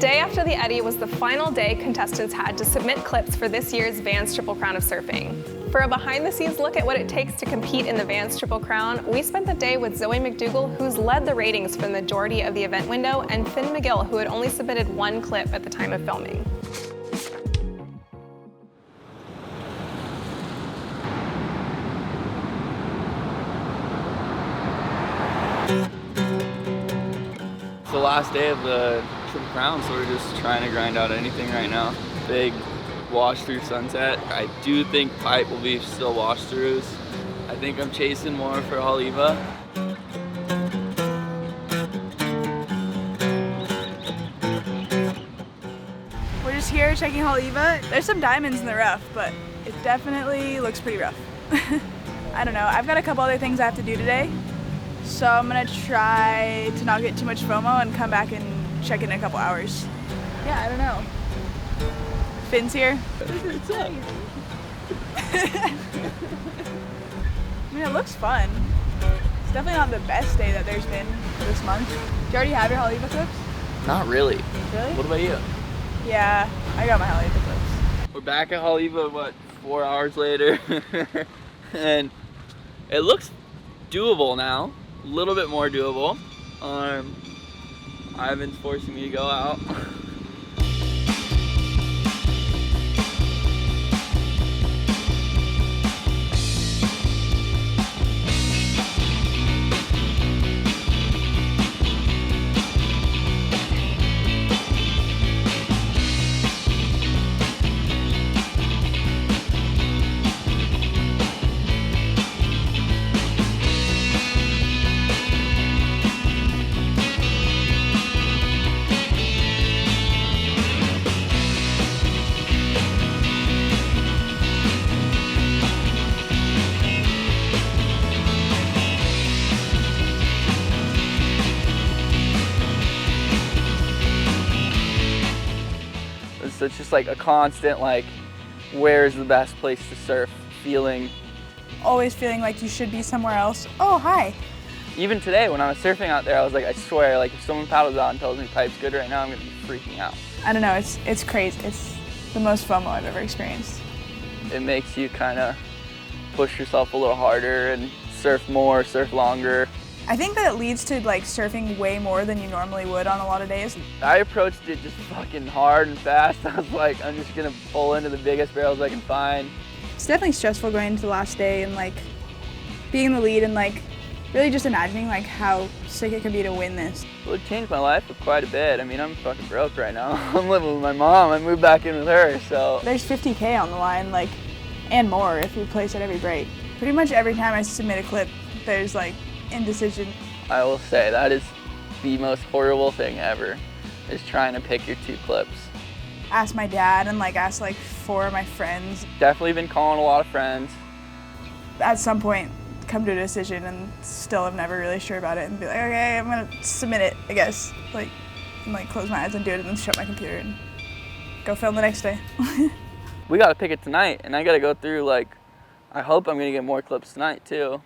day after the Eddy was the final day contestants had to submit clips for this year's Vans Triple Crown of Surfing. For a behind-the-scenes look at what it takes to compete in the Vans Triple Crown, we spent the day with Zoe McDougall, who's led the ratings for the majority of the event window, and Finn McGill, who had only submitted one clip at the time of filming. It's the last day of the Triple Crown, so we're just trying to grind out anything right now. Big wash through sunset. I do think pipe will be still wash throughs. I think I'm chasing more for Haleiwa. We're just here checking Haleiwa. There's some diamonds in the rough, but it definitely looks pretty rough. I don't know, I've got a couple other things I have to do today, so I'm gonna try to not get too much FOMO and come back and check in a couple hours. Yeah, I don't know. Finn's here. What's up? I mean, it looks fun. It's definitely not the best day that there's been this month. Do you already have your Haleiwa clips? Not really. Really? What about you? Yeah, I got my Haleiwa clips. We're back at Haleiwa, what, 4 hours later? And it looks doable now. A little bit more doable. Ivan's forcing me to go out. So it's just like a constant, like, where's the best place to surf feeling. Always feeling like you should be somewhere else. Oh, hi. Even today when I was surfing out there, I was like, I swear, like if someone paddles out and tells me pipe's good right now, I'm gonna be freaking out. I don't know, it's crazy. It's the most FOMO I've ever experienced. It makes you kind of push yourself a little harder and surf more, surf longer. I think that it leads to like surfing way more than you normally would on a lot of days. I approached it just fucking hard and fast. I was like, I'm just gonna pull into the biggest barrels I can find. It's definitely stressful going into the last day and like being in the lead and like really just imagining like how sick it could be to win this. Well, it changed my life for quite a bit. I mean, I'm fucking broke right now. I'm living with my mom. I moved back in with her, so. There's 50K on the line, like, and more if you place at every break. Pretty much every time I submit a clip, there's like indecision. I will say that is the most horrible thing ever, is trying to pick your 2 clips. Ask my dad and like ask like 4 of my friends. Definitely been calling a lot of friends. At some point, come to a decision and still am never really sure about it and be like, okay, I'm gonna submit it, I guess. Like, and like close my eyes and do it and then shut my computer and go film the next day. We gotta pick it tonight, and I gotta go through like, I hope I'm gonna get more clips tonight too.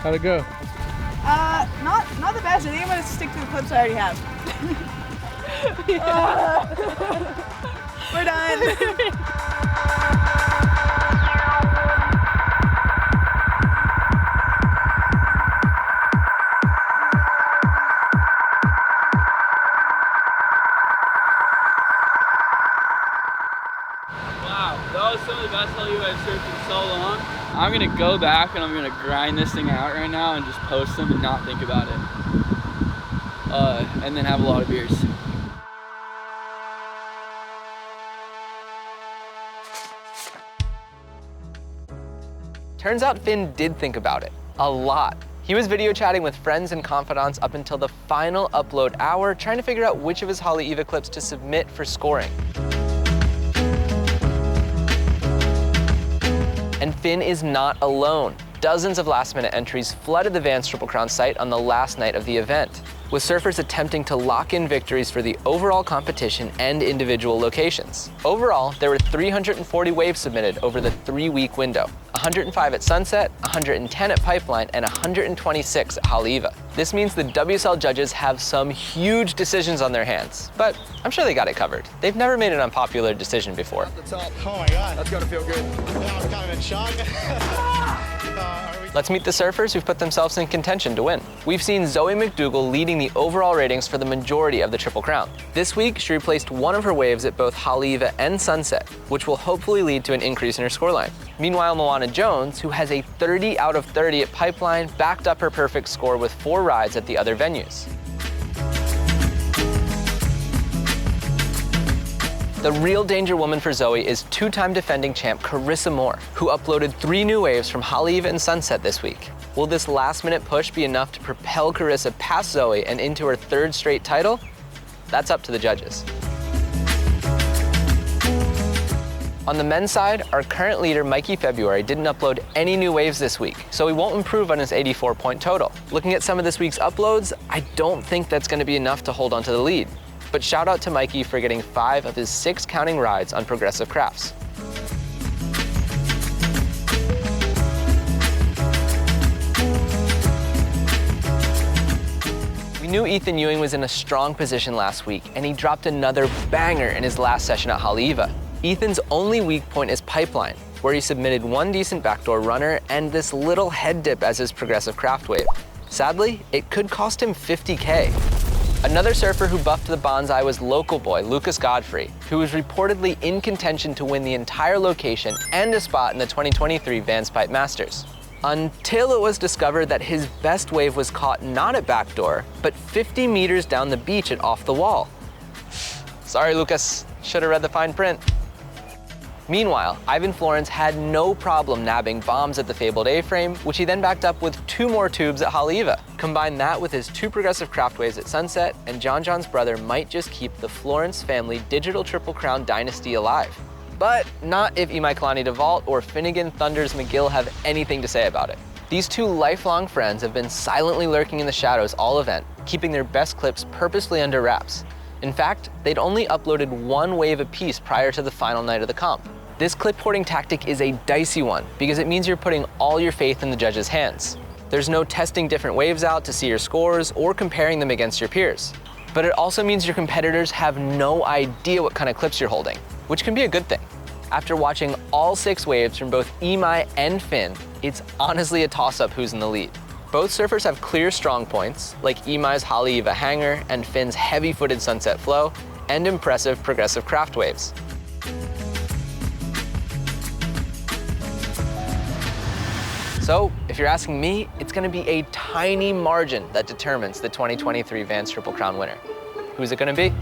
How'd it go? Not the best. I think I'm gonna stick to the clips I already have. We're done. That was some of the best Haleiwa I've surfed in so long. I'm gonna go back and I'm gonna grind this thing out right now and just post them and not think about it. And then have a lot of beers. Turns out Finn did think about it, a lot. He was video chatting with friends and confidants up until the final upload hour, trying to figure out which of his Haleiwa clips to submit for scoring. And Finn is not alone. Dozens of last-minute entries flooded the Vans Triple Crown site on the last night of the event, with surfers attempting to lock in victories for the overall competition and individual locations. Overall, there were 340 waves submitted over the 3-week window, 105 at Sunset, 110 at Pipeline, and 126 at Haleiwa. This means the WSL judges have some huge decisions on their hands, but I'm sure they got it covered. They've never made an unpopular decision before. At the top. Oh my God. That's gotta feel good. Yeah, I'm kind of in shock. Let's meet the surfers who've put themselves in contention to win. We've seen Zoe McDougall leading the overall ratings for the majority of the Triple Crown. This week, she replaced one of her waves at both Haleiwa and Sunset, which will hopefully lead to an increase in her scoreline. Meanwhile, Moana Jones, who has a 30 out of 30 at Pipeline, backed up her perfect score with 4 rides at the other venues. The real danger woman for Zoe is 2-time defending champ Carissa Moore, who uploaded 3 new waves from Haleiwa and Sunset this week. Will this last-minute push be enough to propel Carissa past Zoe and into her 3rd straight title? That's up to the judges. On the men's side, our current leader, Mikey February, didn't upload any new waves this week, so he won't improve on his 84-point total. Looking at some of this week's uploads, I don't think that's going to be enough to hold on to the lead. But shout out to Mikey for getting 5 of his 6 counting rides on Progressive Crafts. We knew Ethan Ewing was in a strong position last week, and he dropped another banger in his last session at Haleiwa. Ethan's only weak point is Pipeline, where he submitted 1 decent backdoor runner and this little head dip as his Progressive Craft wave. Sadly, it could cost him $50K. Another surfer who buffed the bonsai was local boy Lucas Godfrey, who was reportedly in contention to win the entire location and a spot in the 2023 Vans Pipe Masters. Until it was discovered that his best wave was caught not at backdoor, but 50 meters down the beach at Off the Wall. Sorry, Lucas, should have read the fine print. Meanwhile, Ivan Florence had no problem nabbing bombs at the fabled A-frame, which he then backed up with 2 more tubes at Haleiwa. Combine that with his 2 Progressive Craft waves at Sunset, and John's brother might just keep the Florence family digital Triple Crown dynasty alive. But not if Imai Kalani DeVault or Finnegan Thunder's McGill have anything to say about it. These 2 lifelong friends have been silently lurking in the shadows all event, keeping their best clips purposely under wraps. In fact, they'd only uploaded 1 wave apiece prior to the final night of the comp. This clip hoarding tactic is a dicey one because it means you're putting all your faith in the judges' hands. There's no testing different waves out to see your scores or comparing them against your peers. But it also means your competitors have no idea what kind of clips you're holding, which can be a good thing. After watching all 6 waves from both Imai and Finn, it's honestly a toss-up who's in the lead. Both surfers have clear strong points, like Imai's Haleiwa hanger and Finn's heavy-footed Sunset flow, and impressive Progressive Craft waves. So, if you're asking me, it's going to be a tiny margin that determines the 2023 Vans Triple Crown winner. Who's it going to be?